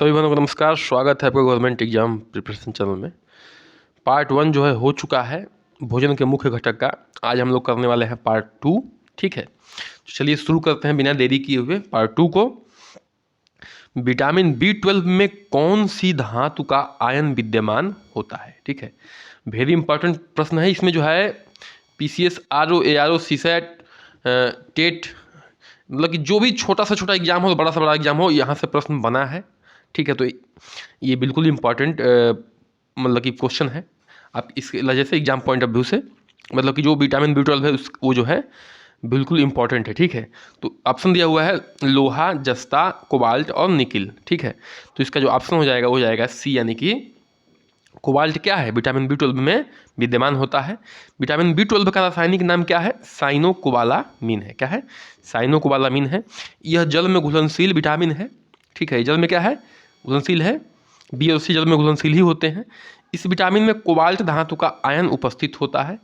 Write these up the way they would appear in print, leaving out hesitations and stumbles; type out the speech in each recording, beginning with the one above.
सभी भाइयों को नमस्कार। स्वागत है आपका गवर्नमेंट एग्जाम प्रिपरेशन चैनल में। पार्ट 1 जो है हो चुका है भोजन के मुख्य घटक का। आज हम लोग करने वाले हैं पार्ट 2। ठीक है, तो चलिए शुरू करते हैं बिना देरी किए हुए पार्ट 2 को। विटामिन B12 में कौन सी धातु का आयन विद्यमान होता है? ठीक है, वेरी इंपॉर्टेंट प्रश्न है। इसमें जो है PCS, RO, ARO, CSAT, TET, मतलब कि जो भी छोटा से छोटा एग्जाम हो, बड़ा से बड़ा एग्जाम हो, यहाँ से प्रश्न बना है। ठीक है, तो ये बिल्कुल इम्पॉर्टेंट मतलब कि क्वेश्चन है। आप इसके वजह से एग्जाम पॉइंट ऑफ व्यू से मतलब कि जो विटामिन B12 है वो जो है बिल्कुल इम्पॉर्टेंट है। ठीक है, तो ऑप्शन दिया हुआ है लोहा, जस्ता, कोबाल्ट और निकिल। ठीक है, तो इसका जो ऑप्शन हो जाएगा वो हो जाएगा सी, यानी कि कोबाल्ट क्या है विटामिन B12 में विद्यमान होता है। विटामिन B12 का रासायनिक नाम क्या है? साइनोकोबालामीन है। क्या है? साइनोकोबालामीन है। यह जल में घुलनशील विटामिन है। ठीक है, जल में क्या है? घुलनशील है। बी और सी जल में घुलनशील ही होते हैं। इस विटामिन में कोबाल्ट धातु का आयन उपस्थित होता है।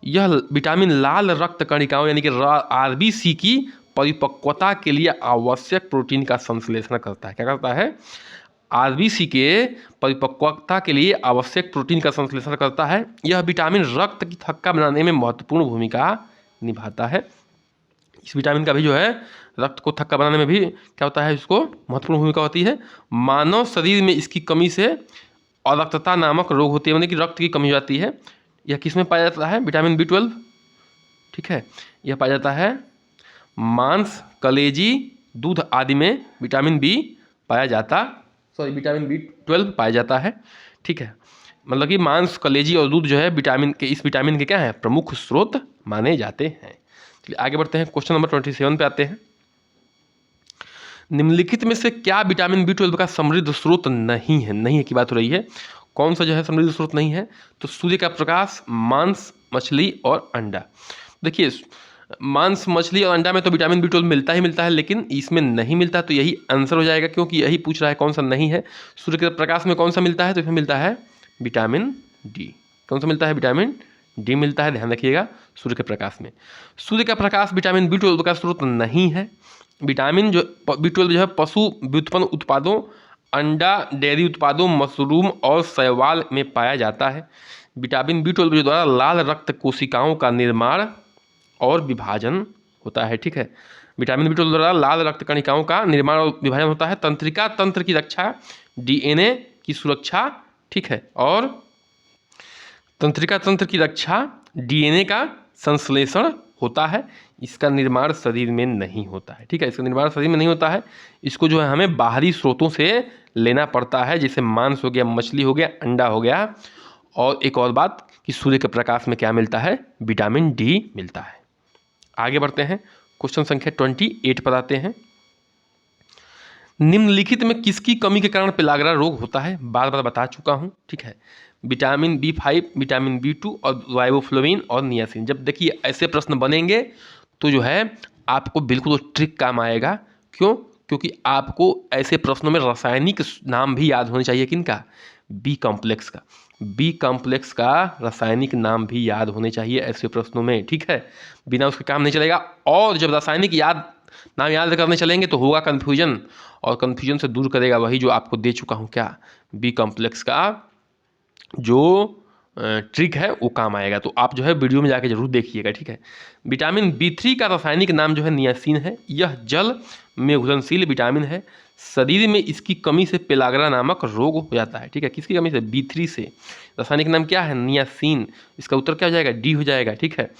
यह विटामिन लाल रक्त कणिकाओं यानी कि RBC की परिपक्वता के लिए आवश्यक प्रोटीन का संश्लेषण करता है। क्या करता है? RBC के परिपक्वता के लिए आवश्यक प्रोटीन का संश्लेषण करता है। यह विटामिन रक्त की थक्का बनाने में महत्वपूर्ण भूमिका निभाता है। इस विटामिन का भी जो है रक्त को थक्का बनाने में भी क्या होता है, इसको महत्वपूर्ण भूमिका होती है। मानव शरीर में इसकी कमी से अरक्तता नामक रोग होती है, यानी कि रक्त की कमी हो जाती है। यह किस में पाया जाता है? Vitamin B12। ठीक है, यह पाया जाता है मांस, कलेजी, दूध आदि में विटामिन विटामिन B12 पाया जाता है। ठीक है, मतलब कि मांस, कलेजी और दूध जो है इस विटामिन के क्या है? प्रमुख स्रोत माने जाते हैं। चलिए आगे बढ़ते हैं, क्वेश्चन नंबर 27 पे आते हैं। निम्नलिखित में से क्या विटामिन B12 का समृद्ध स्रोत नहीं है? नहीं है की बात हो रही है। कौन सा जो है समृद्ध स्रोत नहीं है? तो सूर्य का प्रकाश, मांस, मछली और अंडा। देखिए, मांस, मछली और अंडा में तो विटामिन B12 मिलता ही मिलता है, लेकिन इसमें नहीं मिलता, तो यही आंसर हो जाएगा, क्योंकि यही पूछ रहा है कौन सा नहीं है। सूर्य के प्रकाश में कौन सा मिलता है? तो इसमें मिलता है विटामिन D। कौन सा मिलता है? विटामिन D मिलता है, ध्यान रखिएगा। सूर्य के प्रकाश में, सूर्य का प्रकाश विटामिन B12 का स्रोत नहीं है। विटामिन B12 जो है पशु व्युत्पन्न उत्पादों, अंडा, डेयरी उत्पादों, मशरूम और शैवाल में पाया जाता है। विटामिन B12 द्वारा लाल रक्त कोशिकाओं का निर्माण और विभाजन होता है। ठीक है, विटामिन B12 द्वारा लाल रक्त कणिकाओं का निर्माण और विभाजन होता है। तंत्रिका तंत्र की रक्षा, DNA की सुरक्षा। ठीक है, और तंत्रिका तंत्र की रक्षा, DNA का संश्लेषण होता है। इसका निर्माण शरीर में नहीं होता है। ठीक है, इसका निर्माण शरीर में नहीं होता है। इसको जो है हमें बाहरी स्रोतों से लेना पड़ता है, जैसे मांस हो गया, मछली हो गया, अंडा हो गया। और एक और बात कि सूर्य के प्रकाश में क्या मिलता है? विटामिन D मिलता है। आगे बढ़ते हैं, क्वेश्चन संख्या 28 पर आते हैं। निम्नलिखित में किसकी कमी के कारण पेलाग्रा रोग होता है? बार बार बता चुका हूँ। ठीक है, विटामिन B5, विटामिन B2 और राइबोफ्लाविन और नियासिन। जब देखिए ऐसे प्रश्न बनेंगे तो जो है आपको बिल्कुल ट्रिक काम आएगा। क्यों? क्योंकि आपको ऐसे प्रश्नों में रासायनिक नाम भी याद होने चाहिए। किनका? बी कॉम्प्लेक्स का। बी कॉम्प्लेक्स का रासायनिक नाम भी याद होने चाहिए ऐसे प्रश्नों में। ठीक है, बिना उसके काम नहीं चलेगा। और जब रासायनिक नाम याद करने चलेंगे तो होगा कन्फ्यूजन, और कन्फ्यूजन से दूर करेगा वही जो आपको दे चुका हूँ, क्या? बी कॉम्प्लेक्स का जो ट्रिक है वो काम आएगा। तो आप जो है वीडियो में जाके जरूर देखिएगा। ठीक है, विटामिन B3 का रासायनिक नाम जो है नियासिन है। यह जल में घुलनशील विटामिन है। शरीर में इसकी कमी से पेलाग्रा नामक रोग हो जाता है। ठीक है, किसकी कमी से? B3 से। रासायनिक नाम क्या है? नियासिन। इसका उत्तर क्या हो जाएगा? D हो जाएगा। ठीक है,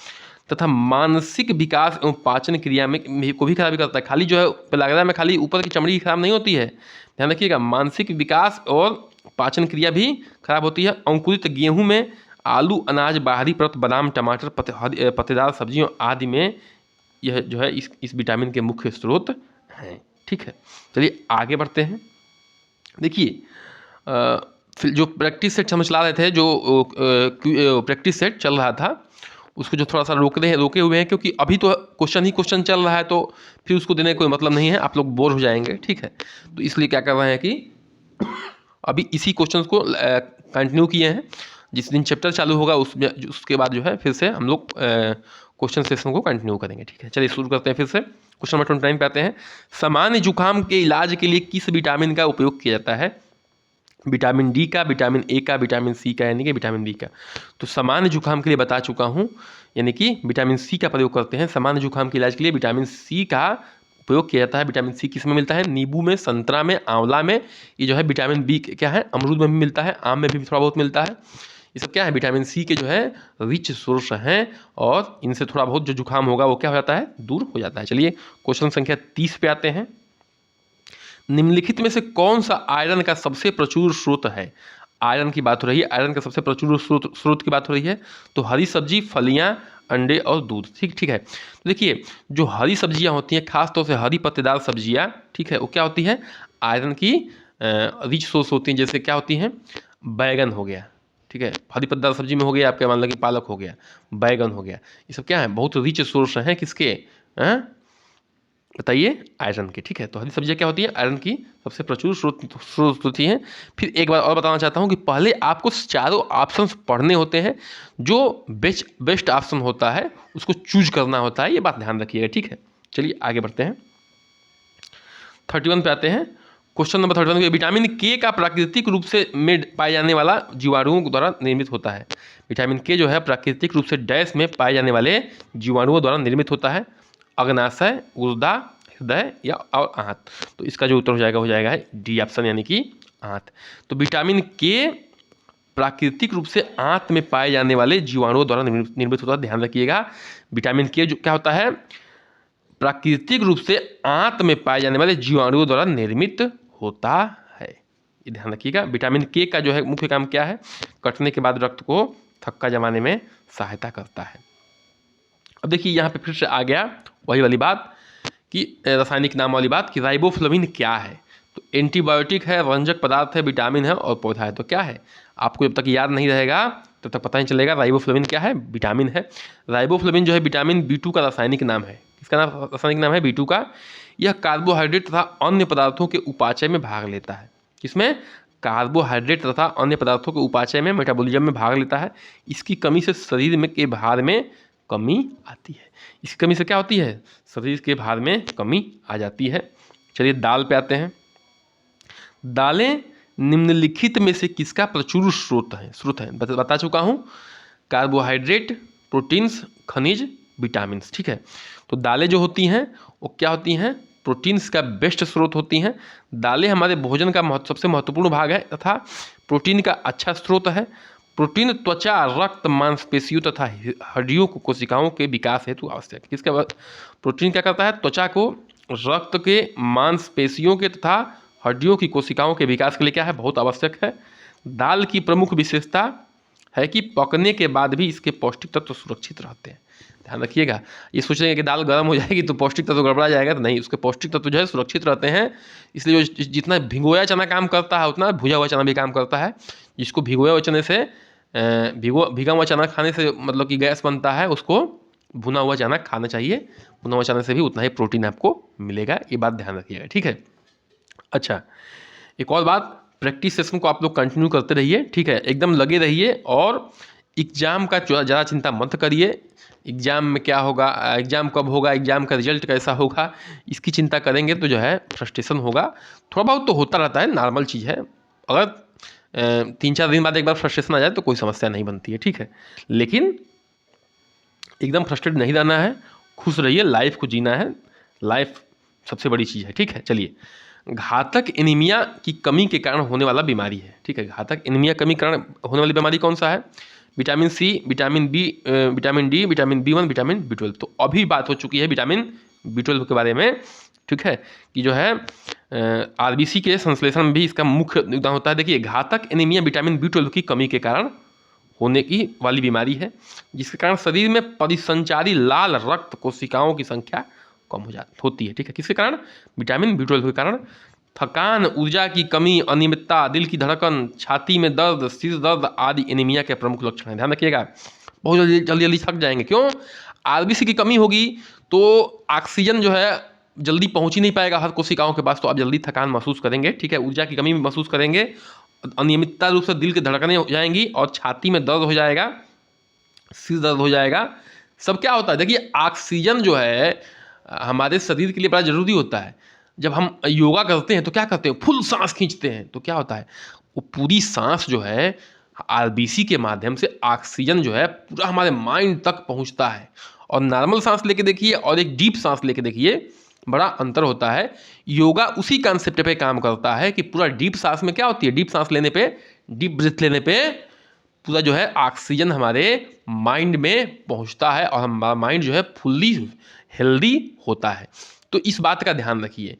तथा मानसिक विकास एवं पाचन क्रिया में को भी खराबी करता है। खाली जो है पेलाग्रा में खाली ऊपर की चमड़ी खराब नहीं होती है, ध्यान रखिएगा, मानसिक विकास और पाचन क्रिया भी खराब होती है। अंकुरित गेहूं में, आलू, अनाज, बाहरी परत, बादाम, टमाटर, पत्तेदार सब्जियों आदि में यह जो है इस विटामिन के मुख्य स्रोत हैं। ठीक है, चलिए आगे बढ़ते हैं। देखिए, फिर जो प्रैक्टिस सेट हम चला रहे थे, जो प्रैक्टिस सेट चल रहा था, उसको जो थोड़ा सा रोके हुए हैं, क्योंकि अभी तो क्वेश्चन चल रहा है, तो फिर उसको देने का कोई मतलब नहीं है, आप लोग बोर हो जाएंगे। ठीक है, तो इसलिए क्या कर रहे हैं कि अभी इसी क्वेश्चन को कंटिन्यू किए हैं। जिस दिन चैप्टर चालू होगा उसके बाद जो है फिर से हम लोग क्वेश्चन सेशन को कंटिन्यू करेंगे। ठीक है, चलिए शुरू करते हैं फिर से। क्वेश्चन नंबर 29 पे आते हैं। सामान्य जुकाम के इलाज के लिए किस विटामिन का उपयोग किया जाता है? विटामिन डी का, विटामिन ए का, विटामिन सी का, यानी कि विटामिन डी का। तो सामान्य जुकाम के लिए बता चुका हूँ, यानी कि विटामिन सी का प्रयोग करते हैं। सामान्य जुकाम के इलाज के लिए विटामिन सी का उपयोग किया जाता है। विटामिन सी किस में मिलता है? नींबू में, संतरा में, आंवला में। ये जो है विटामिन बी क्या है? अमरूद में भी मिलता है, आम में भी थोड़ा बहुत मिलता है। ये सब क्या है? विटामिन सी के जो है रिच सोर्स हैं, और इनसे थोड़ा बहुत जो जुकाम होगा वो क्या हो जाता है? दूर हो जाता है। चलिए क्वेश्चन संख्या 30 पे आते हैं। निम्नलिखित में से कौन सा आयरन का सबसे प्रचुर स्रोत है? आयरन की बात हो रही है, आयरन का सबसे प्रचुर स्रोत की बात हो रही है। तो हरी सब्जी, फलियां, अंडे और दूध। ठीक ठीक है। तो देखिए, जो हरी सब्जियां होती हैं, खास तौर से हरी पत्तेदार सब्जियां, ठीक है, वो क्या होती है? आयरन की रिच सोर्स होती हैं। जैसे क्या होती हैं? बैगन हो गया, ठीक है, हरी पत्तेदार सब्जी में हो गया आपके, मान लो कि पालक हो गया, बैगन हो गया, ये सब क्या है? बहुत रिच सोर्स हैं किसके? बताइए, आयरन के। ठीक है, तो हरी सब्जियां क्या होती है? आयरन की सबसे प्रचुर स्रोत होती हैं। फिर एक बार और बताना चाहता हूं कि पहले आपको चारों ऑप्शंस पढ़ने होते हैं, जो बेस्ट ऑप्शन होता है उसको चूज करना होता है, ये बात ध्यान रखिएगा। ठीक है, चलिए आगे बढ़ते हैं। 31 पे आते हैं। क्वेश्चन नंबर 31 में, विटामिन के का प्राकृतिक रूप से में पाए जाने वाला जीवाणुओं द्वारा निर्मित होता है। विटामिन के जो है प्राकृतिक रूप से डैश में पाए जाने वाले जीवाणुओं द्वारा निर्मित होता है। अग्नाशय, गुर्दा, हृदय या और आंत। तो इसका जो उत्तर हो जाएगा डी ऑप्शन, यानी कि आंत। तो विटामिन के प्राकृतिक रूप से आंत में पाए जाने वाले जीवाणुओं द्वारा निर्मित होता है। ध्यान रखिएगा, विटामिन के जो क्या होता है? प्राकृतिक रूप से आंत में पाए जाने वाले जीवाणुओं द्वारा निर्मित होता है। ये ध्यान रखिएगा। विटामिन के का जो है मुख्य काम क्या है? कटने के बाद रक्त को थक्का जमाने में सहायता करता है। अब देखिए, यहाँ पे फिर से आ गया वही वाली बात कि रासायनिक नाम वाली बात कि राइबोफ्लाविन क्या है। तो एंटीबायोटिक है, रंजक पदार्थ है, विटामिन है और पौधा है। तो क्या है? आपको जब तक याद नहीं रहेगा तब तक पता नहीं चलेगा। राइबोफ्लाविन क्या है? विटामिन है। राइबोफ्लाविन जो है विटामिन B2 का रासायनिक नाम है। इसका नाम रासायनिक नाम है B2 का। यह कार्बोहाइड्रेट तथा अन्य पदार्थों के उपाचय में भाग लेता है। किसमें? कार्बोहाइड्रेट तथा अन्य पदार्थों के उपाचय में, मेटाबॉलिज्म में भाग लेता है। इसकी कमी से शरीर में के भार में कमी आती है। इसकी कमी से क्या होती है? शरीर के भार में कमी आ जाती है। चलिए दाल पे आते हैं। दालें निम्नलिखित में से किसका प्रचुर स्रोत है? बता चुका हूँ, कार्बोहाइड्रेट, प्रोटीन्स, खनिज, विटामिन्स। ठीक है, तो दालें जो होती हैं वो क्या होती हैं? प्रोटीन्स का बेस्ट स्रोत होती हैं। दालें हमारे भोजन का सबसे महत्वपूर्ण भाग है तथा प्रोटीन का अच्छा स्रोत है। प्रोटीन त्वचा, रक्त, मांसपेशियों तथा हड्डियों को कोशिकाओं के विकास हेतु आवश्यक है। किसका? प्रोटीन क्या करता है? त्वचा को, रक्त के, मांसपेशियों के तथा हड्डियों की कोशिकाओं के विकास के लिए क्या है? बहुत आवश्यक है। दाल की प्रमुख विशेषता है कि पकने के बाद भी इसके पौष्टिक तत्व सुरक्षित रहते हैं। ध्यान रखिएगा, ये सोचेंगे कि दाल गर्म हो जाएगी तो पौष्टिक तत्व गड़बड़ा जाएगा, तो नहीं, उसके पौष्टिक तत्व जो है सुरक्षित रहते हैं। इसलिए जो जितना भिगोया चना काम करता है उतना भुजा हुआ चना भी काम करता है। जिसको भिगोया हुआ चने से भिगा हुआ चना खाने से मतलब कि गैस बनता है, उसको भुना हुआ चना खाना चाहिए। भुना हुआ चना से भी उतना ही प्रोटीन आपको मिलेगा, ये बात ध्यान रखिएगा। ठीक है, अच्छा, एक और बात, प्रैक्टिस सेशन को आप लोग कंटिन्यू करते रहिए। ठीक है, एकदम लगे रहिए और एग्ज़ाम का ज़्यादा चिंता मत करिए। एग्ज़ाम में क्या होगा, एग्ज़ाम कब होगा, एग्ज़ाम का रिजल्ट कैसा होगा, इसकी चिंता करेंगे तो जो है फ्रस्ट्रेशन होगा। थोड़ा बहुत तो होता रहता है, नॉर्मल चीज़ है। अगर 3-4 दिन बाद एक बार फ्रस्ट्रेशन आ जाए तो कोई समस्या नहीं बनती है। ठीक है, लेकिन एकदम फ्रस्ट्रेट नहीं रहना है, खुश रहिए, लाइफ को जीना है। लाइफ सबसे बड़ी चीज़ है। ठीक है, चलिए, घातक एनीमिया की कमी के कारण होने वाला बीमारी है। ठीक है, घातक एनीमिया कमी के कारण होने वाली बीमारी कौन सा है? Vitamin C, vitamin B, vitamin D, vitamin B1, vitamin B12। तो अभी बात हो चुकी है विटामिन B12 के बारे में। ठीक है, कि जो है RBC के संश्लेषण में भी इसका मुख्य योगदान होता है। देखिए, घातक एनीमिया विटामिन B12 की कमी के कारण होने की वाली बीमारी है, जिसके कारण शरीर में परिसंचारी लाल रक्त कोशिकाओं की संख्या कम होती है। ठीक है, किसके कारण? विटामिन B12 के कारण। थकान, ऊर्जा की कमी, अनियमितता, दिल की धड़कन, छाती में दर्द, सिर दर्द आदि एनीमिया के प्रमुख लक्षण हैं। ध्यान रखिएगा, बहुत जल्दी थक जाएंगे। क्यों? RBC की कमी होगी तो ऑक्सीजन जो है जल्दी पहुंच ही नहीं पाएगा हर कोशिकाओं के पास, तो आप जल्दी थकान महसूस करेंगे। ठीक है, ऊर्जा की कमी महसूस करेंगे, अनियमितता रूप से दिल की धड़कनें हो जाएंगी और छाती में दर्द हो जाएगा, सिर दर्द हो जाएगा। सब क्या होता है? देखिए, ऑक्सीजन जो है हमारे शरीर के लिए बड़ा ज़रूरी होता है। जब हम योगा करते हैं तो क्या करते हैं, फुल सांस खींचते हैं, तो क्या होता है, वो पूरी सांस जो है आरबीसी के माध्यम से ऑक्सीजन जो है पूरा हमारे माइंड तक पहुंचता है। और नॉर्मल सांस लेके देखिए और एक डीप सांस लेके देखिए, बड़ा अंतर होता है। योगा उसी कॉन्सेप्ट पे काम करता है कि पूरा डीप सांस में क्या होती है, डीप सांस लेने पे, डीप ब्रीथ लेने पे पूरा जो है ऑक्सीजन हमारे माइंड में पहुंचता है और हमारा माइंड जो है फुल्ली हेल्दी होता है। तो इस बात का ध्यान रखिए,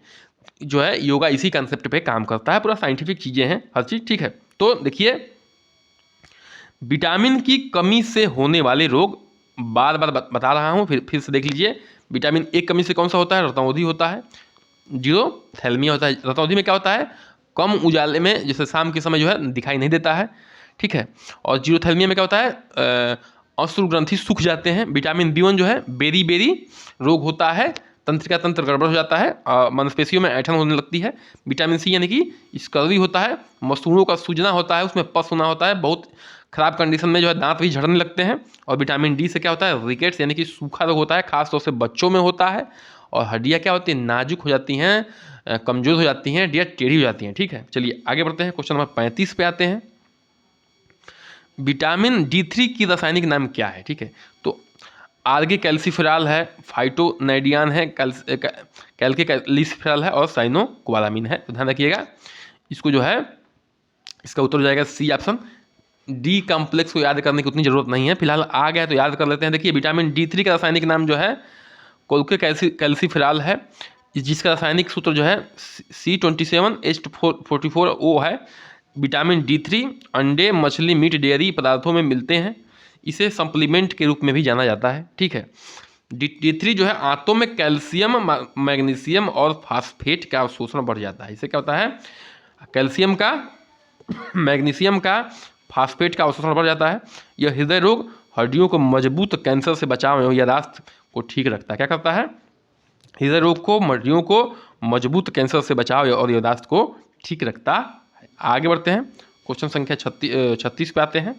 जो है योगा इसी कॉन्सेप्ट पे काम करता है, पूरा साइंटिफिक चीज़ें हैं हर चीज़, ठीक है। तो देखिए, विटामिन की कमी से होने वाले रोग बार बार बता रहा हूँ, फिर से देख लीजिए। विटामिन ए कमी से कौन सा होता है, रतौंधी होता है, जीरोथैलेमिया होता है। रतौंधी में क्या होता है, कम उजाले में, जैसे शाम के समय जो है दिखाई नहीं देता है, ठीक है। और जीरोथैलेमिया में क्या होता है, अश्रु ग्रंथि सूख जाते हैं। विटामिन बी1 जो है बेरी बेरी रोग होता है, तंत्रिका तंत्र गड़बड़ हो जाता है, मांसपेशियों में ऐंठन होने लगती है। विटामिन सी यानी कि स्कर्वी होता है, मसूड़ों का सूजना होता है, उसमें पस होना होता है, बहुत खराब कंडीशन में जो है दांत भी झड़ने लगते हैं। और विटामिन डी से क्या होता है, रिकेट्स यानी कि सूखा रोग होता है, खासतौर से बच्चों में होता है। और हड्डियाँ क्या होती हैं, नाजुक हो जाती हैं, कमज़ोर हो जाती हैं, हड्डियाँ टेढ़ी हो जाती हैं, ठीक है। चलिए आगे बढ़ते हैं, क्वेश्चन नंबर 35 पे आते हैं। विटामिन डी3 की रासायनिक नाम क्या है, ठीक है। तो आर्गे कैल्सीफेरॉल है, फाइटोनैडियान है, कैल्के कैल्सीफेरॉल है और साइनोकोबालामिन है। तो ध्यान रखिएगा, इसको जो है इसका उत्तर हो जाएगा सी ऑप्शन। डी कॉम्प्लेक्स को याद करने की उतनी जरूरत नहीं है, फिलहाल आ गया तो याद कर लेते हैं। देखिए, विटामिन डी3 का रासायनिक नाम जो है कोल्के कैल्सीफेरॉल है, जिसका रासायनिक सूत्र जो है C27H44O है। विटामिन डी3 अंडे, मछली, मीट, डेयरी पदार्थों में मिलते हैं। इसे सप्लीमेंट के रूप में भी जाना जाता है, ठीक है। डी3 जो है आंतों में कैल्शियम, मैग्नीशियम और फास्फेट का अवशोषण बढ़ जाता है। इससे क्या होता है, कैल्शियम का, मैग्नीशियम का, फास्फेट का अवशोषण बढ़ जाता है। यह हृदय रोग, हड्डियों को मजबूत, कैंसर से बचाव एवं याददाश्त को ठीक रखता है। क्या करता है, हृदय रोग को, हड्डियों को मजबूत, कैंसर से बचाव और याददाश्त को ठीक रखता है। आगे बढ़ते हैं, क्वेश्चन संख्या 36 पे आते हैं।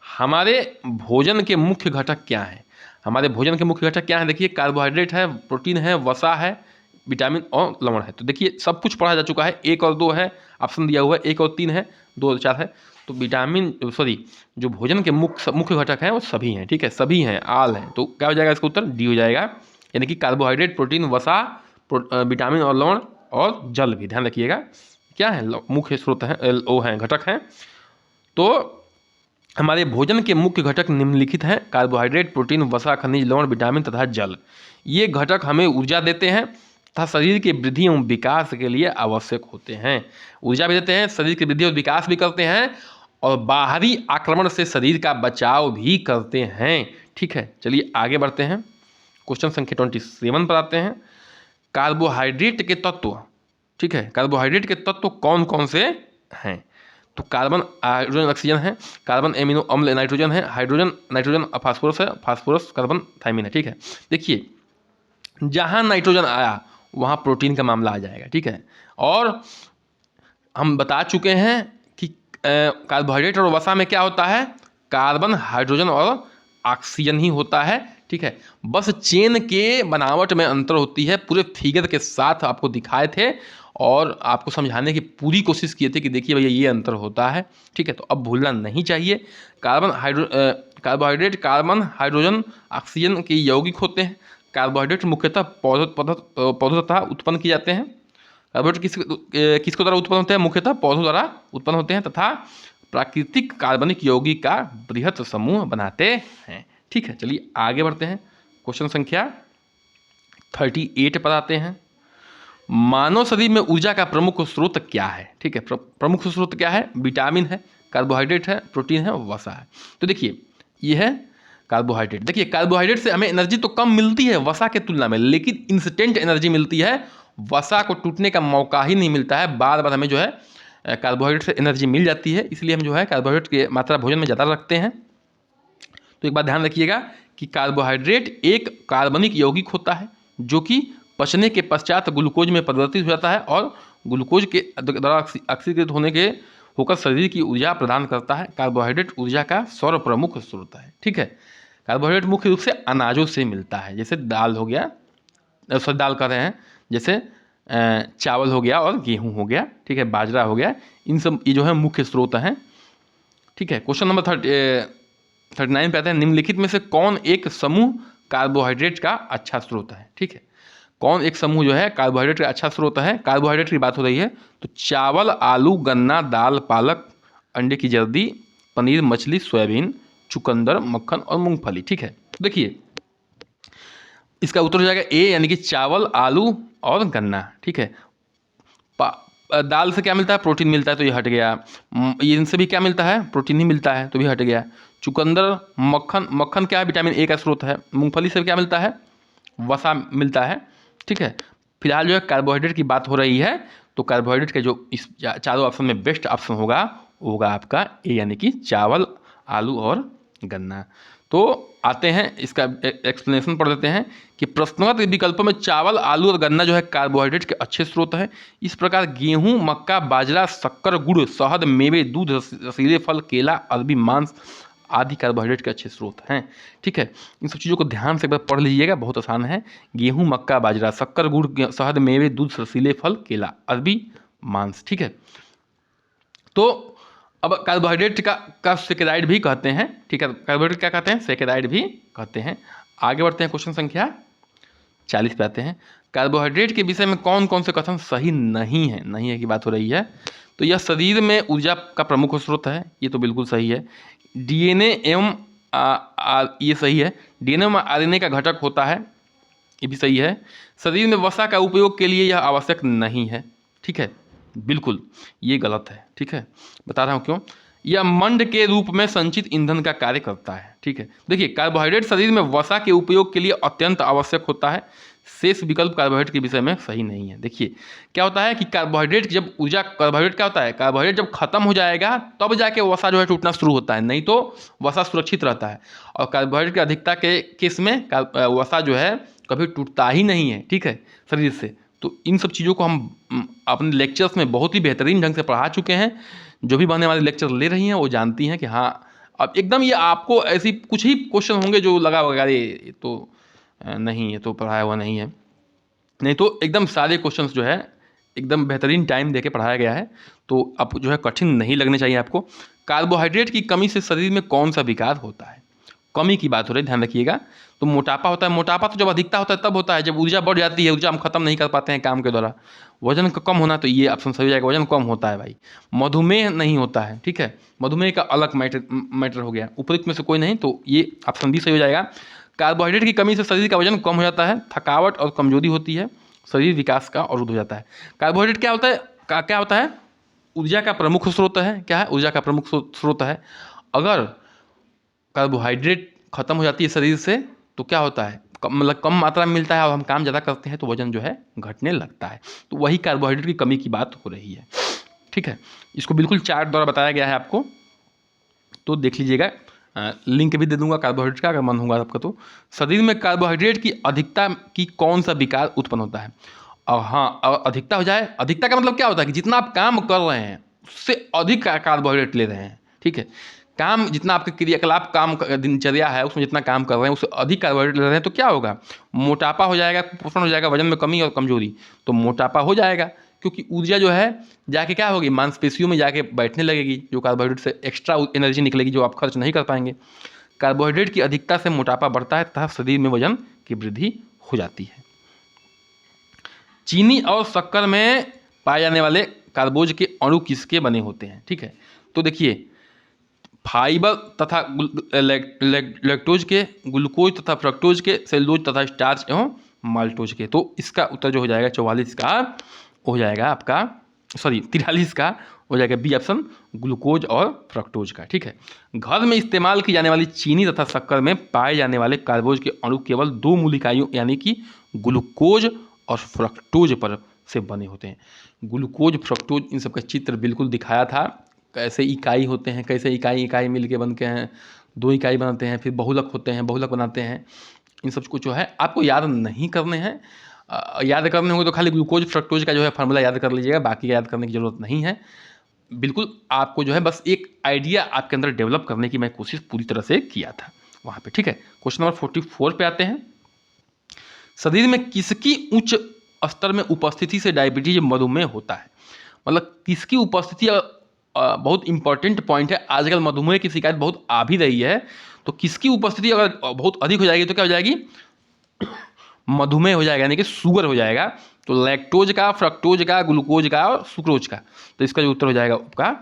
हमारे भोजन के मुख्य घटक क्या हैं, हमारे भोजन के मुख्य घटक क्या हैं। देखिए, कार्बोहाइड्रेट है, प्रोटीन है, वसा है, विटामिन और लवण है। तो देखिए, सब कुछ पढ़ा जा चुका है, 1 और 2 है, ऑप्शन दिया हुआ है, 1 और 3 है, 2 और 4 है। तो जो भोजन के मुख्य घटक हैं वो सभी हैं, ठीक है, सभी हैं, आल हैं। तो क्या हो जाएगा, इसका उत्तर डी हो जाएगा, यानी कि कार्बोहाइड्रेट, प्रोटीन, वसा, विटामिन और लवण और जल भी। ध्यान रखिएगा, क्या है, मुख्य स्रोत हैं, वो हैं, घटक हैं। तो हमारे भोजन के मुख्य घटक निम्नलिखित हैं, कार्बोहाइड्रेट, प्रोटीन, वसा, खनिज, लवण, विटामिन तथा जल। ये घटक हमें ऊर्जा देते हैं तथा शरीर की वृद्धि एवं विकास के लिए आवश्यक होते हैं। ऊर्जा भी देते हैं, शरीर की वृद्धि और विकास भी करते हैं, और बाहरी आक्रमण से शरीर का बचाव भी करते हैं, ठीक है। चलिए आगे बढ़ते हैं, क्वेश्चन संख्या 27 पर आते हैं। कार्बोहाइड्रेट के तत्व, ठीक है, कार्बोहाइड्रेट के तत्व कौन कौन से हैं। तो कार्बन, हाइड्रोजन, ऑक्सीजन है, कार्बन, एमिनो अम्ल, नाइट्रोजन है, हाइड्रोजन, नाइट्रोजन, फास्फोरस है, फास्फोरस, कार्बन, थायमिन है, ठीक है। देखिए, जहाँ नाइट्रोजन आया वहाँ प्रोटीन का मामला आ जाएगा, ठीक है। और हम बता चुके हैं कि कार्बोहाइड्रेट और वसा में क्या होता है, कार्बन, हाइड्रोजन और ऑक्सीजन ही होता है, ठीक है। बस चेन के बनावट में अंतर होती है, पूरे फिगर के साथ आपको दिखाए थे और आपको समझाने की पूरी कोशिश किए थे कि देखिए भैया ये अंतर होता है, ठीक है। तो अब भूलना नहीं चाहिए। कार्बोहाइड्रेट कार्बन, हाइड्रोजन, ऑक्सीजन के यौगिक होते हैं। कार्बोहाइड्रेट मुख्यतः पौधों तथा उत्पन्न किए जाते हैं। कार्बोहाइड्रेट किसके द्वारा उत्पन्न होते हैं, मुख्यतः पौधों द्वारा उत्पन्न होते हैं तथा प्राकृतिक कार्बनिक यौगिक का बृहत समूह बनाते हैं, ठीक है। चलिए आगे बढ़ते हैं, क्वेश्चन संख्या 38 पर आते हैं। मानव शरीर में ऊर्जा का प्रमुख स्रोत क्या है, ठीक है। प्रमुख स्रोत क्या है, विटामिन है, कार्बोहाइड्रेट है, प्रोटीन है, वसा है। तो देखिए, ये है कार्बोहाइड्रेट। देखिए, कार्बोहाइड्रेट से हमें एनर्जी तो कम मिलती है वसा के तुलना में, लेकिन इंस्टेंट एनर्जी मिलती है, वसा को टूटने का मौका ही नहीं मिलता है। बार बार हमें जो है कार्बोहाइड्रेट से एनर्जी मिल जाती है, इसलिए हम जो है कार्बोहाइड्रेट की मात्रा भोजन में ज़्यादा रखते हैं। तो एक बात ध्यान रखिएगा कि कार्बोहाइड्रेट एक कार्बनिक यौगिक होता है जो कि पचने के पश्चात ग्लूकोज में परिवर्तित हो जाता है और ग्लूकोज के द्वारा ऑक्सीकृत होकर शरीर की ऊर्जा प्रदान करता है। कार्बोहाइड्रेट ऊर्जा का सर्वप्रमुख स्रोत है, ठीक है। कार्बोहाइड्रेट मुख्य रूप से अनाजों से मिलता है, जैसे दाल हो गया, सॉरी दाल कर रहे हैं, जैसे चावल हो गया और गेहूँ हो गया, ठीक है, बाजरा हो गया, इन सब ये जो है मुख्य स्रोत हैं, ठीक है। क्वेश्चन नंबर 39 पे आते हैं, निम्नलिखित में से कौन एक समूह कार्बोहाइड्रेट का अच्छा स्रोत है, ठीक है। कौन एक समूह जो है कार्बोहाइड्रेट का अच्छा स्रोत है? कार्बोहाइड्रेट की बात हो रही है तो चावल, आलू, गन्ना, दाल, पालक, अंडे की जर्दी, पनीर, मछली, सोयाबीन, चुकंदर, मक्खन और मूंगफली, ठीक है। देखिए इसका उत्तर हो जाएगा ए, यानी कि चावल, आलू और गन्ना, ठीक है। दाल से क्या मिलता है? प्रोटीन मिलता है, तो ये हट गया। ये इनसे भी क्या मिलता है? प्रोटीन ही मिलता है, तो भी हट गया। चुकंदर, मक्खन, मक्खन क्या है? विटामिन ए का स्रोत है। मूंगफली से क्या मिलता है? वसा मिलता है, ठीक है। फिलहाल जो है कार्बोहाइड्रेट की बात हो रही है, तो कार्बोहाइड्रेट का जो इस चारों ऑप्शन में बेस्ट ऑप्शन होगा वो होगा आपका ए, यानी कि चावल, आलू और गन्ना। तो आते हैं इसका एक्सप्लेनेशन पढ़ देते हैं कि प्रश्नोत्तर विकल्पों में चावल, आलू और गन्ना जो है कार्बोहाइड्रेट के अच्छे स्रोत हैं। इस प्रकार गेहूं, मक्का, बाजरा, शक्कर, गुड़, शहद, मेवे, दूध, रसीले फल, केला, अरबी मांस आदि कार्बोहाइड्रेट के अच्छे स्रोत हैं, ठीक है। इन सब चीज़ों को ध्यान से एक बार पढ़ लीजिएगा, बहुत आसान है। गेहूं, मक्का, बाजरा, शक्कर, गुड़, शहद, मेवे, दूध, रसीले फल, केला, अरबी मांस, ठीक है। तो अब कार्बोहाइड्रेट का सेकेराइड भी कहते हैं, ठीक है। कार्बोहाइड्रेट क्या कहते हैं? सेकेराइड भी कहते हैं। आगे बढ़ते हैं, क्वेश्चन संख्या 40 पे आते हैं। कार्बोहाइड्रेट के विषय में कौन कौन से कथन सही नहीं है? नहीं है की बात हो रही है। तो यह शरीर में ऊर्जा का प्रमुख स्रोत है, ये तो बिल्कुल सही है। डीएनए एवं ये सही है। डीएनए में आरएनए का घटक होता है, ये भी सही है। शरीर में वसा का उपयोग के लिए यह आवश्यक नहीं है, ठीक है, बिल्कुल ये गलत है, ठीक है। बता रहा हूँ क्यों। यह मंड के रूप में संचित ईंधन का कार्य करता है, ठीक है। देखिए कार्बोहाइड्रेट शरीर में वसा के उपयोग के लिए अत्यंत आवश्यक होता है। शेष विकल्प कार्बोहाइड्रेट के विषय में सही नहीं है। देखिए क्या होता है कि कार्बोहाइड्रेट जब ऊर्जा, कार्बोहाइड्रेट क्या होता है? कार्बोहाइड्रेट जब खत्म हो जाएगा तब जाके वसा जो है टूटना शुरू होता है, नहीं तो वसा सुरक्षित रहता है। और कार्बोहाइड्रेट की अधिकता के केस में वसा जो है कभी टूटता ही नहीं है, ठीक है, शरीर से। तो इन सब चीज़ों को हम अपने लेक्चर्स में बहुत ही बेहतरीन ढंग से पढ़ा चुके हैं। जो भी बनने वाले लेक्चर ले रही हैं वो जानती हैं कि हाँ अब एकदम ये आपको ऐसी कुछ ही क्वेश्चन होंगे जो लगा होगा ये तो नहीं, ये तो पढ़ाया हुआ नहीं है, नहीं तो एकदम सारे क्वेश्चंस जो है एकदम बेहतरीन टाइम देके पढ़ाया गया है, तो अब जो है कठिन नहीं लगने चाहिए आपको। कार्बोहाइड्रेट की कमी से शरीर में कौन सा विकार होता है? कमी की बात हो रही है, ध्यान रखिएगा। तो मोटापा होता है। मोटापा तो जब अधिकता होता है तब होता है जब ऊर्जा बढ़ जाती है, ऊर्जा हम खत्म नहीं कर पाते हैं काम के द्वारा। वजन का कम होना, तो ये ऑप्शन सही हो जाएगा, वजन कम होता है भाई। मधुमेह नहीं होता है, ठीक है, मधुमेह का अलग मैटर हो गया, उपयुक्त में से कोई नहीं, तो ये ऑप्शन भी सही हो जाएगा। कार्बोहाइड्रेट की कमी से शरीर का वजन कम हो जाता है, थकावट और कमजोरी होती है, शरीर विकास का अवरुद्ध हो जाता है। कार्बोहाइड्रेट क्या होता है? क्या होता है? ऊर्जा का प्रमुख स्रोत है। क्या है? ऊर्जा का प्रमुख स्रोत है। अगर कार्बोहाइड्रेट खत्म हो जाती है शरीर से तो क्या होता है? मतलब कम मात्रा में मिलता है और हम काम ज़्यादा करते हैं तो वजन जो है घटने लगता है। तो वही कार्बोहाइड्रेट की कमी की बात हो रही है, ठीक है। इसको बिल्कुल चार्ट द्वारा बताया गया है आपको, तो देख लीजिएगा। लिंक भी दे दूंगा कार्बोहाइड्रेट का अगर मन होगा आपका। तो शरीर में कार्बोहाइड्रेट की अधिकता की कौन सा विकार उत्पन्न होता है? और हाँ, और अधिकता हो जाए, अधिकता का मतलब क्या होता है कि जितना आप काम कर रहे हैं उससे अधिक कार्बोहाइड्रेट ले रहे हैं, ठीक है। काम जितना आपके क्रियाकलाप, काम दिनचर्या है उसमें जितना काम कर रहे हैं उससे अधिक कार्बोहाइड्रेट ले रहे हैं, तो क्या होगा? मोटापा हो जाएगा, कुपोषण हो जाएगा, वजन में कमी और कमजोरी। तो मोटापा हो जाएगा क्योंकि ऊर्जा जो है जाके क्या होगी? मांसपेशियों में जाके बैठने लगेगी, जो कार्बोहाइड्रेट से एक्स्ट्रा एनर्जी निकलेगी जो आप खर्च नहीं कर पाएंगे। कार्बोहाइड्रेट की अधिकता से मोटापा बढ़ता है तथा शरीर में वजन की वृद्धि हो जाती है। चीनी और शक्कर में पाए जाने वाले कार्बोज के अणु किसके बने होते हैं? ठीक है, तो देखिए फाइबर तथा लैक्टोज के, ग्लूकोज तथा फ्रक्टोज के, सेलुलोज तथा स्टार्च एवं माल्टोज के। तो इसका उत्तर जो हो जाएगा 44 का हो जाएगा आपका, सॉरी 43 का हो जाएगा बी ऑप्शन, ग्लूकोज और फ्रक्टोज का, ठीक है। घर में इस्तेमाल की जाने वाली चीनी तथा शक्कर में पाए जाने वाले कार्बोज के अणु केवल दो मूल इकाइयों यानी कि ग्लूकोज और फ्रक्टोज पर से बने होते हैं। ग्लूकोज, फ्रक्टोज इन सब का चित्र बिल्कुल दिखाया था, कैसे इकाई होते हैं, कैसे इकाई इकाई मिल के बनते हैं, दो इकाई बनाते हैं, फिर बहुलक होते हैं, बहुलक बनाते हैं। इन सब को जो है आपको याद नहीं करने हैं, याद करने होंगे तो खाली ग्लूकोज फ्रक्टोज का जो है फार्मूला याद कर लीजिएगा, बाकी का याद करने की ज़रूरत नहीं है। बिल्कुल आपको जो है बस एक आइडिया आपके अंदर डेवलप करने की मैं कोशिश पूरी तरह से किया था वहाँ पे, ठीक है। क्वेश्चन नंबर 44 पे आते हैं। शरीर में किसकी उच्च स्तर में उपस्थिति से डायबिटीज मधुमेह होता है? मतलब किसकी उपस्थिति बहुत इंपॉर्टेंट पॉइंट है। आजकल मधुमेह की शिकायत बहुत आ भी रही है, तो किसकी उपस्थिति अगर बहुत अधिक हो जाएगी तो क्या हो जाएगी? मधुमेह हो जाएगा, यानी कि शुगर हो जाएगा। तो लैक्टोज का, फ्रक्टोज का, ग्लूकोज का और सुक्रोज का, तो इसका जो उत्तर हो जाएगा आपका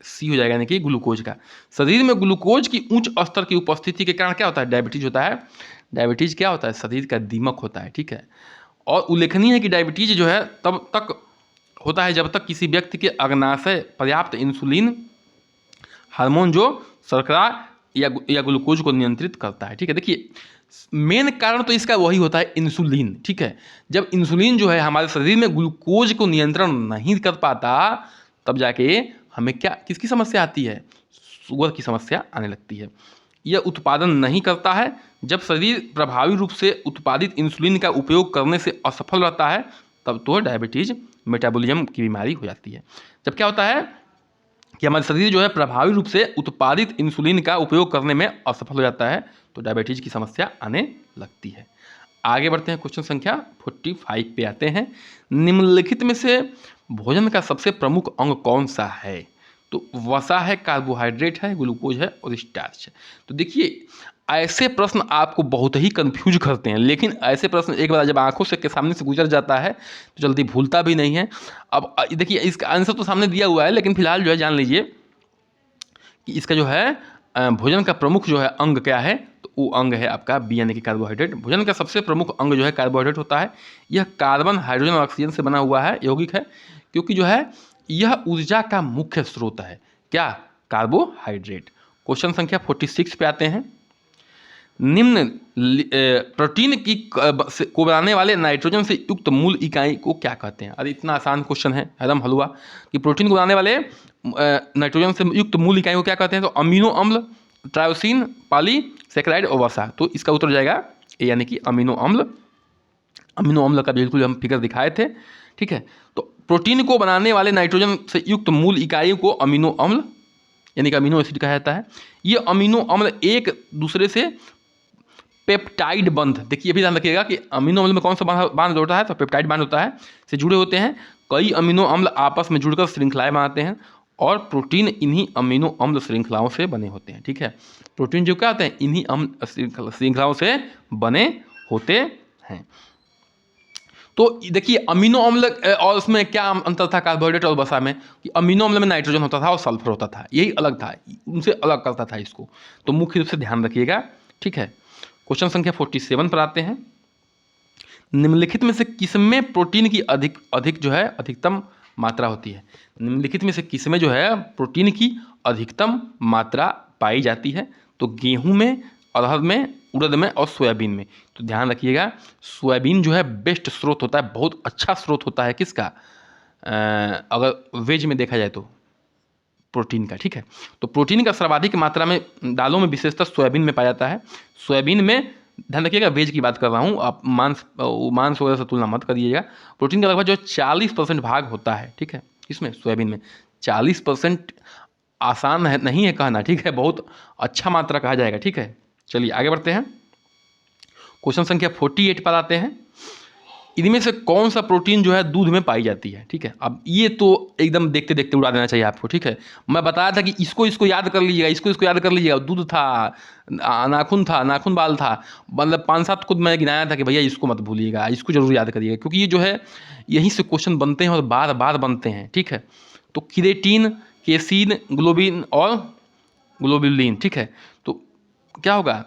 सी हो जाएगा, यानी कि ग्लूकोज का। शरीर में ग्लूकोज की उच्च स्तर की उपस्थिति के कारण क्या होता है? डायबिटीज होता है। डायबिटीज क्या होता है? शरीर का दीमक होता है, ठीक है। और उल्लेखनीय है कि डायबिटीज जो है तब तक होता है जब तक किसी व्यक्ति के अग्नाशय पर्याप्त इंसुलिन हार्मोन जो शर्करा या ग्लूकोज को नियंत्रित करता है, ठीक है। देखिए मेन कारण तो इसका वही होता है, इंसुलिन, ठीक है। जब इंसुलिन जो है हमारे शरीर में ग्लूकोज को नियंत्रण नहीं कर पाता, तब जाके हमें क्या किसकी समस्या आती है? शुगर की समस्या आने लगती है। यह उत्पादन नहीं करता है। जब शरीर प्रभावी रूप से उत्पादित इंसुलिन का उपयोग करने से असफल रहता है, तब तो डायबिटीज मेटाबॉलिज्म की बीमारी हो जाती है। जब क्या होता है कि हमारा शरीर जो है प्रभावी रूप से उत्पादित इंसुलिन का उपयोग करने में असफल हो जाता है, तो डायबिटीज की समस्या आने लगती है। आगे बढ़ते हैं, क्वेश्चन संख्या 45 पे आते हैं। निम्नलिखित में से भोजन का सबसे प्रमुख अंग कौन सा है? तो वसा है, कार्बोहाइड्रेट है, ग्लूकोज है और स्टार्च है। तो देखिए ऐसे प्रश्न आपको बहुत ही कंफ्यूज करते हैं, लेकिन ऐसे प्रश्न एक बार जब आंखों से के सामने से गुजर जाता है तो जल्दी भूलता भी नहीं है। अब देखिए इसका आंसर तो सामने दिया हुआ है, लेकिन फिलहाल जो है जान लीजिए कि इसका जो है भोजन का प्रमुख जो है अंग क्या है? तो वो अंग है आपका बी, यानी कि कार्बोहाइड्रेट। भोजन का सबसे प्रमुख अंग जो है कार्बोहाइड्रेट होता है। यह कार्बन, हाइड्रोजन और ऑक्सीजन से बना हुआ है, यौगिक है, क्योंकि जो है यह ऊर्जा का मुख्य स्रोत है। क्या? कार्बोहाइड्रेट। क्वेश्चन संख्या 46 पे आते हैं। निम्न प्रोटीन की को बनाने वाले नाइट्रोजन से युक्त मूल इकाई को क्या कहते हैं? अरे इतना आसान क्वेश्चन है, एकदम हलवा, कि प्रोटीन को बनाने वाले नाइट्रोजन से युक्त मूल इकाई को क्या कहते हैं? तो अमीनो अम्ल, ट्रायोसिन, पॉलीसैकेराइड और वसा। तो इसका उत्तर हो जाएगा ए, यानी कि अमीनो अम्ल। अमीनो अम्ल का बिल्कुल हम फिगर दिखाए थे, ठीक है। तो प्रोटीन को बनाने वाले नाइट्रोजन से युक्त मूल इकाई को अमीनो अम्ल यानी कि अमीनो एसिड कहा जाता है। ये अमीनो अम्ल एक दूसरे से पेप्टाइड बंध, देखिए ये भी ध्यान रखिएगा कि अमीनो अम्ल में कौन सा बांध होता है? तो पेप्टाइड बांध होता है, से जुड़े होते हैं। कई अमीनो अम्ल आपस में जुड़कर श्रृंखलाएं बनाते हैं और प्रोटीन इन्हीं अमीनो अम्ल श्रृंखलाओं से बने होते हैं, ठीक है। प्रोटीन जो क्या होते हैं? इन्हीं अम्ल श्रृंखलाओं से बने होते हैं। तो देखिए अमीनो अम्ल और उसमें क्या अंतर था कार्बोहाइड्रेट और वसा में? कि अमीनो अम्ल में नाइट्रोजन होता था और सल्फर होता था, यही अलग था, उनसे अलग करता था इसको। तो मुख्य रूप से ध्यान रखिएगा, ठीक है। क्वेश्चन संख्या 47 पर आते हैं। निम्नलिखित में से किसमें प्रोटीन की अधिक जो है अधिकतम मात्रा होती है? निम्नलिखित में से किसमें जो है प्रोटीन की अधिकतम मात्रा पाई जाती है? तो गेहूं में, अरहर में, उड़द में और सोयाबीन में। तो ध्यान रखिएगा सोयाबीन जो है बेस्ट स्रोत होता है, बहुत अच्छा स्रोत होता है किसका? अगर वेज में देखा जाए तो प्रोटीन का, ठीक है। तो प्रोटीन का सर्वाधिक मात्रा में दालों में विशेषतः सोयाबीन में पाया जाता है। सोयाबीन में, ध्यान रखिएगा वेज की बात कर रहा हूँ, आप मांस वगैरह से तुलना मत करिएगा। प्रोटीन का लगभग जो 40% भाग होता है, ठीक है, इसमें सोयाबीन में 40%। आसान है नहीं है कहना, ठीक है, बहुत अच्छा मात्रा कहा जाएगा, ठीक है। चलिए आगे बढ़ते हैं। क्वेश्चन संख्या 48 पर आते हैं। इनमें से कौन सा प्रोटीन जो है दूध में पाई जाती है? ठीक है, अब ये तो एकदम देखते देखते उड़ा देना चाहिए आपको, ठीक है। मैं बताया था कि इसको याद कर लीजिएगा, इसको याद कर लीजिएगा। दूध था, नाखून था, नाखून बाल था, मतलब 5-7 खुद मैं गिनाया था कि भैया इसको मत भूलिएगा, इसको जरूर याद करिएगा, क्योंकि ये जो है यहीं से क्वेश्चन बनते हैं और बार बार बनते हैं, ठीक है। तो क्रिएटिन, केसीन, ग्लोबिन और ग्लोबुलिन, ठीक है। तो क्या होगा?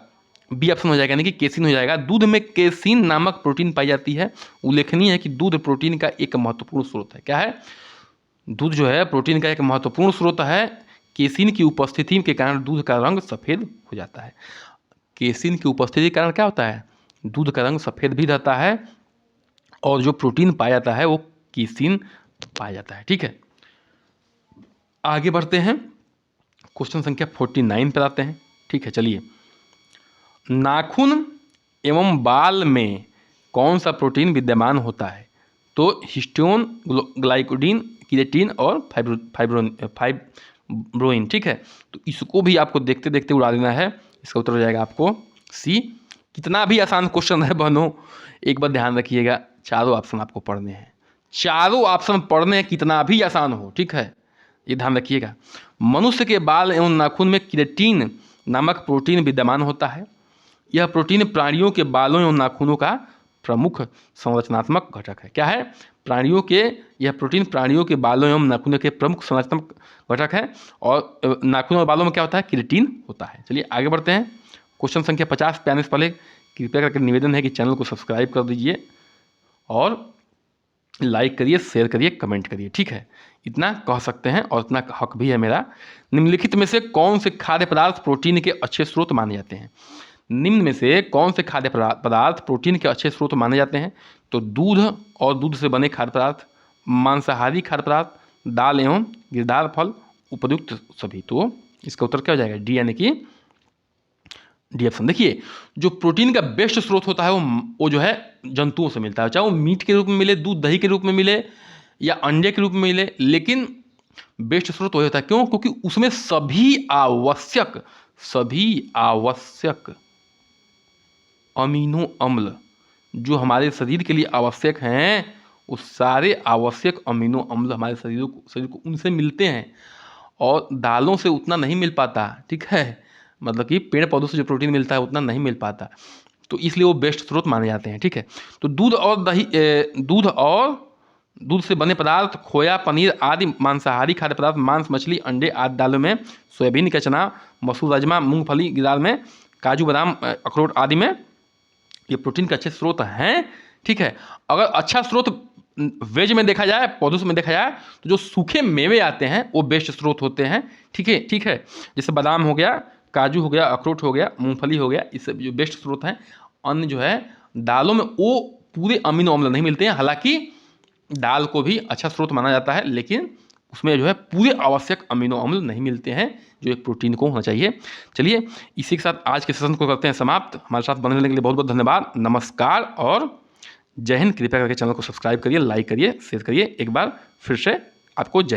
बी ऑप्शन हो जाएगा, यानी कि केसिन हो जाएगा। दूध में केसिन नामक प्रोटीन पाई जाती है। उल्लेखनीय है कि दूध प्रोटीन का एक महत्वपूर्ण स्रोत है। क्या है? दूध जो है प्रोटीन का एक महत्वपूर्ण स्रोत है। केसिन की उपस्थिति के कारण दूध का रंग सफ़ेद हो जाता है। केसिन की उपस्थिति के कारण क्या होता है? दूध का रंग सफ़ेद भी रहता है और जो प्रोटीन पाया जाता है वो केसिन पाया जाता है, ठीक है। आगे बढ़ते हैं, क्वेश्चन संख्या 49 पर आते हैं, ठीक है। चलिए, नाखून एवं बाल में कौन सा प्रोटीन विद्यमान होता है? तो हिस्टोन, ग्लाइकोडीन, क्रिएटिन और फाइब्रोइन, ठीक है। तो इसको भी आपको देखते देखते उड़ा देना है। इसका उत्तर हो जाएगा आपको सी, कितना भी आसान क्वेश्चन है बहनों, एक बार ध्यान रखिएगा, चारों ऑप्शन आपको पढ़ने हैं, चारों ऑप्शन पढ़ने हैं, कितना भी आसान हो, ठीक है, ये ध्यान रखिएगा। मनुष्य के बाल एवं नाखून में केराटिन नामक प्रोटीन विद्यमान होता है। यह प्रोटीन प्राणियों के बालों एवं नाखूनों का प्रमुख संरचनात्मक घटक है। क्या है? प्राणियों के, यह प्रोटीन प्राणियों के बालों एवं नाखूनों के प्रमुख संरचनात्मक घटक है। और नाखूनों और बालों में क्या होता है? केराटिन होता है। चलिए आगे बढ़ते हैं। क्वेश्चन संख्या 50 पे आने से पहले कृपया करके निवेदन है कि चैनल को सब्सक्राइब कर दीजिए और लाइक करिए, शेयर करिए, कमेंट करिए, ठीक है, इतना कह सकते हैं और इतना हक भी है मेरा। निम्नलिखित में से कौन से खाद्य पदार्थ प्रोटीन के अच्छे स्रोत माने जाते हैं? निम्न में से कौन से खाद्य पदार्थ प्रोटीन के अच्छे स्रोत माने जाते हैं? तो दूध और दूध से बने खाद्य पदार्थ, मांसाहारी खाद्य पदार्थ, दाल एवं गिरदार फल, उपयुक्त सभी। तो इसका उत्तर क्या हो जाएगा? डी, यानी कि डी ऑप्शन। देखिए, जो प्रोटीन का बेस्ट स्रोत होता है वो जो है जंतुओं से मिलता है, चाहे वो मीट के रूप में मिले, दूध दही के रूप में मिले या अंडे के रूप में मिले, लेकिन बेस्ट स्रोत वही होता है। क्यों? क्योंकि उसमें सभी आवश्यक अमीनो अम्ल जो हमारे शरीर के लिए आवश्यक हैं, वो सारे आवश्यक अमीनो अम्ल हमारे शरीर को उनसे मिलते हैं, और दालों से उतना नहीं मिल पाता, ठीक है, मतलब कि पेड़ पौधों से जो प्रोटीन मिलता है उतना नहीं मिल पाता, तो इसलिए वो बेस्ट स्रोत माने जाते हैं, ठीक है। तो दूध से बने पदार्थ, खोया, पनीर आदि मांसाहारी खाद्य पदार्थ, मांस, मछली, अंडे आदि दालों में, सोयाबीन का चना, मसूर, राजमा, मूंगफली की दाल में, काजू, बादाम, अखरोट आदि में ये प्रोटीन के अच्छे स्रोत हैं, ठीक है। अगर अच्छा स्रोत वेज में देखा जाए, पौधों में देखा जाए, तो जो सूखे मेवे आते हैं वो बेस्ट स्रोत होते हैं, ठीक है। जैसे बादाम हो गया, काजू हो गया, अखरोट हो गया, मूंगफली हो गया, इससे जो बेस्ट स्रोत हैं। अन्य जो है दालों में वो पूरे अमीनो अम्ल नहीं मिलते हैं, हालांकि दाल को भी अच्छा स्रोत माना जाता है, लेकिन उसमें जो है पूरे आवश्यक अमीनो अम्ल नहीं मिलते हैं जो एक प्रोटीन को होना चाहिए। चलिए इसी के साथ आज के सेशन को करते हैं समाप्त। हमारे साथ बने रहने के लिए बहुत बहुत धन्यवाद। नमस्कार और जय हिंद। कृपया करके चैनल को सब्सक्राइब करिए, लाइक करिए, शेयर करिए। एक बार फिर से आपको जय